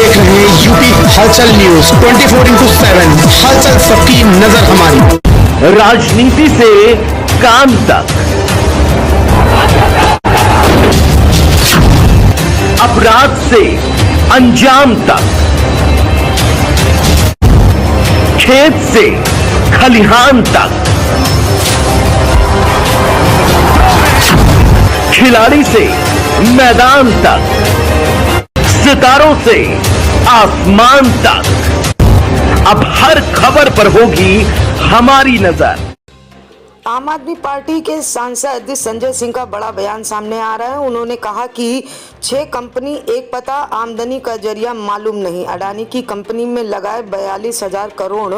देख रहे हैं यूपी हलचल न्यूज 24/7। हलचल सबकी नजर हमारी। राजनीति से काम तक, अपराध से अंजाम तक, खेत से खलिहान तक, खिलाड़ी से मैदान तक, सितारों से आसमान तक, अब हर खबर पर होगी हमारी नजर। आम आदमी पार्टी के सांसद संजय सिंह का बड़ा बयान सामने आ रहा है। उन्होंने कहा कि 6 कंपनी एक पता, आमदनी का जरिया मालूम नहीं। अडानी की कंपनी में लगाए 42,000 करोड़।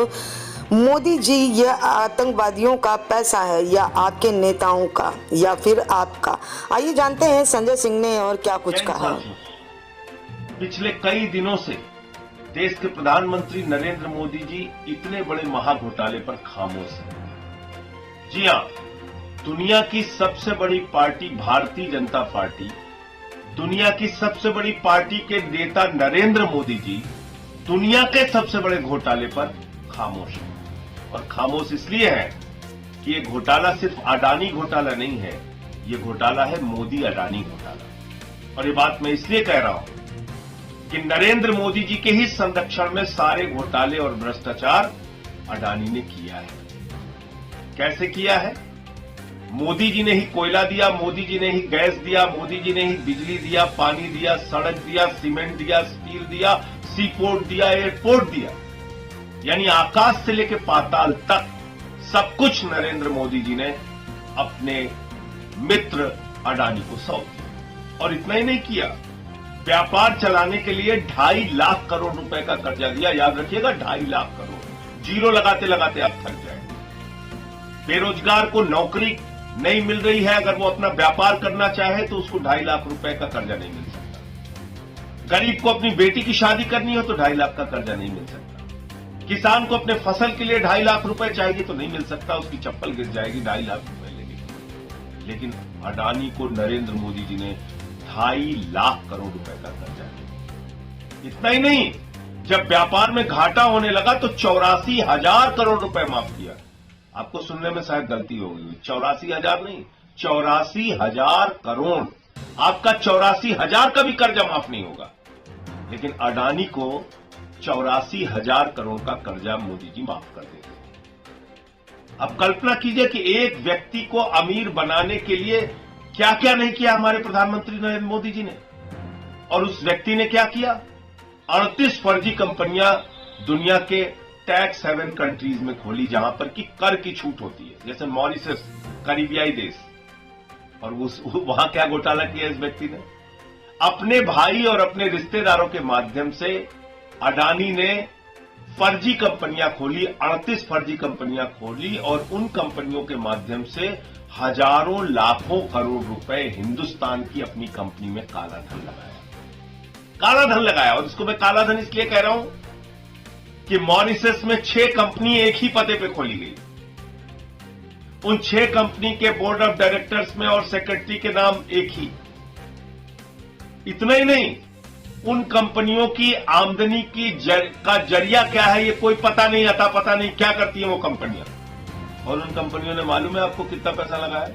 मोदी जी, यह आतंकवादियों का पैसा है या आपके नेताओं का या फिर आपका? आइए जानते हैं संजय सिंह ने और क्या कुछ कहा। पिछले कई दिनों से देश के प्रधानमंत्री नरेंद्र मोदी जी इतने बड़े महाघोटाले पर खामोश हैं। जी हां, दुनिया की सबसे बड़ी पार्टी भारतीय जनता पार्टी, दुनिया की सबसे बड़ी पार्टी के नेता नरेंद्र मोदी जी दुनिया के सबसे बड़े घोटाले पर खामोश हैं। और खामोश इसलिए है कि ये घोटाला सिर्फ अडानी घोटाला नहीं है, ये घोटाला है मोदी अडानी घोटाला। और ये बात मैं इसलिए कह रहा हूं कि नरेंद्र मोदी जी के ही संरक्षण में सारे घोटाले और भ्रष्टाचार अडानी ने किया है। कैसे किया है? मोदी जी ने ही कोयला दिया, मोदी जी ने ही गैस दिया, मोदी जी ने ही बिजली दिया, पानी दिया, सड़क दिया, सीमेंट दिया, स्टील दिया, सी पोर्ट दिया, एयरपोर्ट दिया। यानी आकाश से लेकर पाताल तक सब कुछ नरेंद्र मोदी जी ने अपने मित्र अडानी को सौंप दिया। और इतना ही नहीं किया, व्यापार चलाने के लिए 2.5 लाख करोड़ रुपए का कर्जा दिया। याद रखिएगा, 2.5 लाख करोड़। जीरो लगाते लगाते आप थक जाएंगे। बेरोजगार को नौकरी नहीं मिल रही है, अगर वो अपना व्यापार करना चाहे तो उसको 2.5 लाख रुपए का कर्जा नहीं मिल सकता। गरीब को अपनी बेटी की शादी करनी हो तो 2.5 लाख का कर्जा नहीं मिल सकता। किसान को अपने फसल के लिए 2.5 लाख रुपए चाहिए तो नहीं मिल सकता, उसकी चप्पल गिर जाएगी 2.5 लाख रुपए लेने। लेकिन अडानी को नरेंद्र मोदी जी ने 2.5 लाख करोड़ रुपए का कर्जा दिया। इतना ही नहीं, जब व्यापार में घाटा होने लगा तो 84,000 करोड़ रुपए माफ किया। आपको सुनने में शायद गलती हो गई, 84,000 नहीं, 84,000 करोड़। आपका 84,000 का भी कर्जा माफ नहीं होगा, लेकिन अडानी को 84,000 करोड़ का कर्जा मोदी जी माफ कर देते। अब कल्पना कीजिए कि एक व्यक्ति को अमीर बनाने के लिए क्या क्या नहीं किया हमारे प्रधानमंत्री नरेंद्र मोदी जी ने। और उस व्यक्ति ने क्या किया? 38 फर्जी कंपनियां दुनिया के टैक्स हेवन कंट्रीज में खोली, जहां पर कि कर की छूट होती है, जैसे मॉरिशस, करीबियाई देश। और वहां क्या घोटाला किया इस व्यक्ति ने? अपने भाई और अपने रिश्तेदारों के माध्यम से अडानी ने फर्जी कंपनियां खोली, 38 फर्जी कंपनियां खोली, और उन कंपनियों के माध्यम से हजारों लाखों करोड़ रुपए हिंदुस्तान की अपनी कंपनी में काला धन लगाया। काला धन लगाया। और इसको मैं काला धन इसलिए कह रहा हूं कि मॉरिशस में 6 कंपनी एक ही पते पे खोली गई। उन 6 कंपनी के बोर्ड ऑफ डायरेक्टर्स में और सेक्रेटरी के नाम एक ही। इतना ही नहीं, उन कंपनियों की आमदनी का जरिया क्या है ये कोई पता नहीं, अता पता नहीं क्या करती है वो कंपनियां। और उन कंपनियों ने मालूम है आपको कितना पैसा लगाया?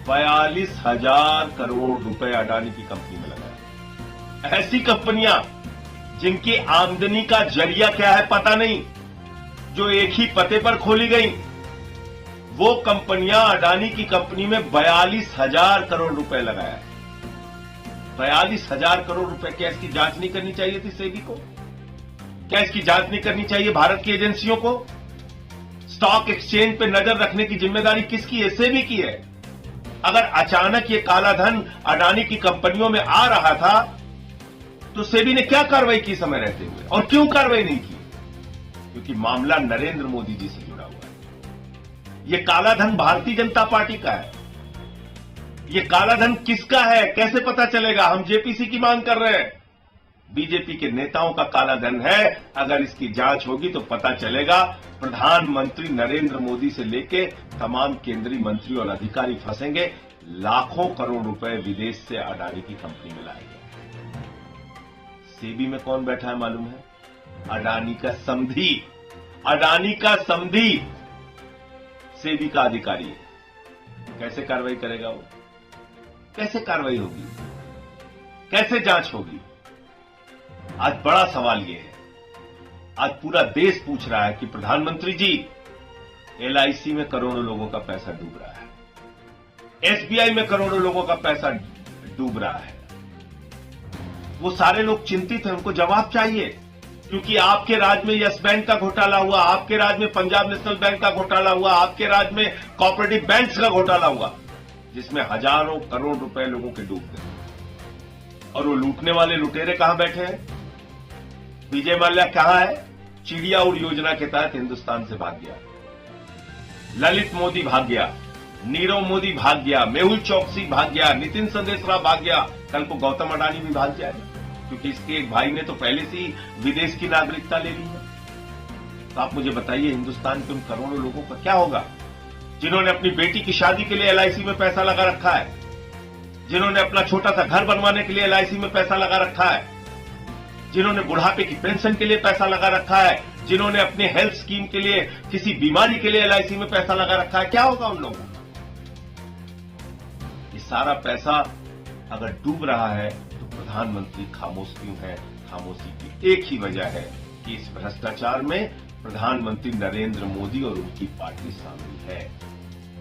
42,000 करोड़ रुपए अडानी की कंपनी में लगाया। ऐसी कंपनियां जिनकी आमदनी का जरिया क्या है पता नहीं, जो एक ही पते पर खोली गई, वो कंपनियां अडानी की कंपनी में 42,000 करोड़ रुपए लगाया। 42,000 करोड़ रुपए। क्या इसकी जांच नहीं करनी चाहिए थी सेबी को? क्या इसकी जांच नहीं करनी चाहिए भारत की एजेंसियों को? स्टॉक एक्सचेंज पे नजर रखने की जिम्मेदारी किसकी है? सेबी की है। अगर अचानक ये काला धन अडानी की कंपनियों में आ रहा था तो सेबी ने क्या कार्रवाई की समय रहते हुए, और क्यों कार्रवाई नहीं की? क्योंकि मामला नरेंद्र मोदी जी से जुड़ा हुआ है। ये काला धन भारतीय जनता पार्टी का है। ये काला धन किसका है, कैसे पता चलेगा? हम जेपीसी की मांग कर रहे हैं। बीजेपी के नेताओं का काला धन है। अगर इसकी जांच होगी तो पता चलेगा। प्रधानमंत्री नरेंद्र मोदी से लेके तमाम केंद्रीय मंत्री और अधिकारी फंसेंगे। लाखों करोड़ रुपए विदेश से अडानी की कंपनी में लाए गए। सेबी में कौन बैठा है मालूम है? अडानी का समधी, अडानी का समधी सेबी का अधिकारी है। कैसे कार्रवाई करेगा वो? कैसे कार्रवाई होगी? कैसे जांच होगी? आज बड़ा सवाल ये है, आज पूरा देश पूछ रहा है कि प्रधानमंत्री जी, एलआईसी में करोड़ों लोगों का पैसा डूब रहा है, एसबीआई में करोड़ों लोगों का पैसा डूब रहा है। वो सारे लोग चिंतित हैं, उनको जवाब चाहिए, क्योंकि आपके राज्य में यस बैंक का घोटाला हुआ, आपके राज्य में पंजाब नेशनल बैंक का घोटाला हुआ, आपके राज्य में कोऑपरेटिव बैंक्स का घोटाला हुआ, जिसमें हजारों करोड़ रुपए लोगों के डूब गए। और वो लूटने वाले लुटेरे कहां बैठे हैं? विजय माल्या कहां है? चिड़िया उड़ योजना के तहत हिंदुस्तान से भाग गया, ललित मोदी भाग गया, नीरव मोदी भाग गया, मेहुल चौकसी भाग गया, नितिन संदेशरा भाग गया, कल को गौतम अडानी भी भाग जाएगा, क्योंकि इसके एक भाई ने तो पहले से ही विदेश की नागरिकता ले ली है। तो आप मुझे बताइए, हिंदुस्तान के उन करोड़ों लोगों का क्या होगा जिन्होंने अपनी बेटी की शादी के लिए एलआईसी में पैसा लगा रखा है, जिन्होंने अपना छोटा सा घर बनवाने के लिए एलआईसी में पैसा लगा रखा है, जिन्होंने बुढ़ापे की पेंशन के लिए पैसा लगा रखा है, जिन्होंने अपने हेल्थ स्कीम के लिए, किसी बीमारी के लिए एलआईसी में पैसा लगा रखा है। क्या होगा उन लोगों का? ये सारा पैसा अगर डूब रहा है तो प्रधानमंत्री खामोश क्यों है? खामोशी की एक ही वजह है कि इस भ्रष्टाचार में प्रधानमंत्री नरेंद्र मोदी और उनकी पार्टी शामिल है।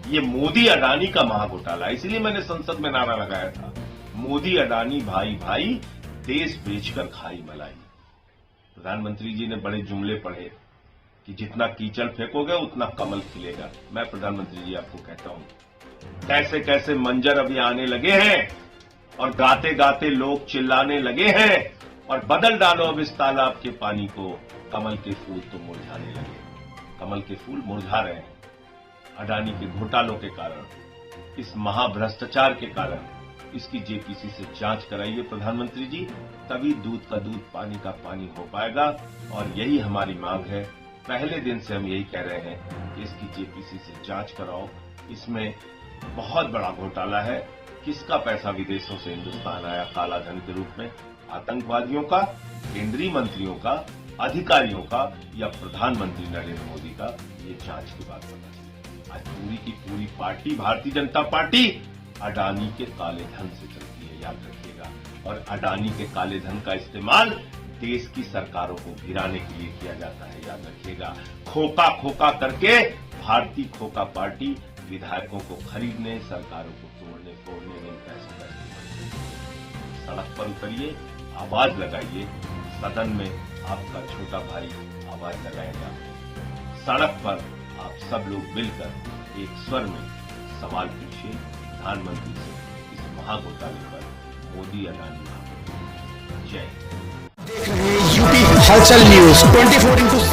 ये मोदी अडानी का महाघोटाला, इसलिए मैंने संसद में नारा लगाया था, मोदी अडानी भाई भाई, देश बेचकर खाई मलाई। प्रधानमंत्री जी ने बड़े जुमले पढ़े कि जितना कीचड़ फेंकोगे उतना कमल खिलेगा। मैं प्रधानमंत्री जी आपको कहता हूं, कैसे कैसे मंजर अभी आने लगे हैं और गाते गाते लोग चिल्लाने लगे हैं, और बदल डालो अब इस तालाब के पानी को, कमल के फूल तो मुरझाने लगे। कमल के फूल मुरझा रहे हैं अडानी के घोटालों के कारण, इस महाभ्रष्टाचार के कारण। इसकी जेपीसी से जांच कराइए प्रधानमंत्री जी, तभी दूध का दूध पानी का पानी हो पाएगा। और यही हमारी मांग है, पहले दिन से हम यही कह रहे हैं कि इसकी जेपीसी से जांच कराओ। इसमें बहुत बड़ा घोटाला है। किसका पैसा विदेशों से हिंदुस्तान आया काला धन के रूप में? आतंकवादियों का, केंद्रीय मंत्रियों का, अधिकारियों का, या प्रधानमंत्री नरेंद्र मोदी का? ये जांच के बाद पता चलेगा। आज पूरी की पूरी पार्टी, भारतीय जनता पार्टी, अडानी के काले धन से चलती है, याद रखिएगा। और अडानी के काले धन का इस्तेमाल देश की सरकारों को गिराने के लिए किया जाता है, याद रखिएगा। खोखा खोखा करके भारतीय खोखा पार्टी विधायकों को खरीदने, सरकारों को तोड़ने फोड़ने में पैसों का इस्तेमाल। सड़क पर उतरिए, आवाज लगाइए। सदन में आपका छोटा भाई आवाज लगाएगा। सड़क पर आप सब लोग मिलकर एक स्वर में सवाल पूछिए प्रधानमंत्री से, इस महाघोटाले पर, मोदी अडानी। जय। देख रहे हैं यूपी हलचल न्यूज 24x7।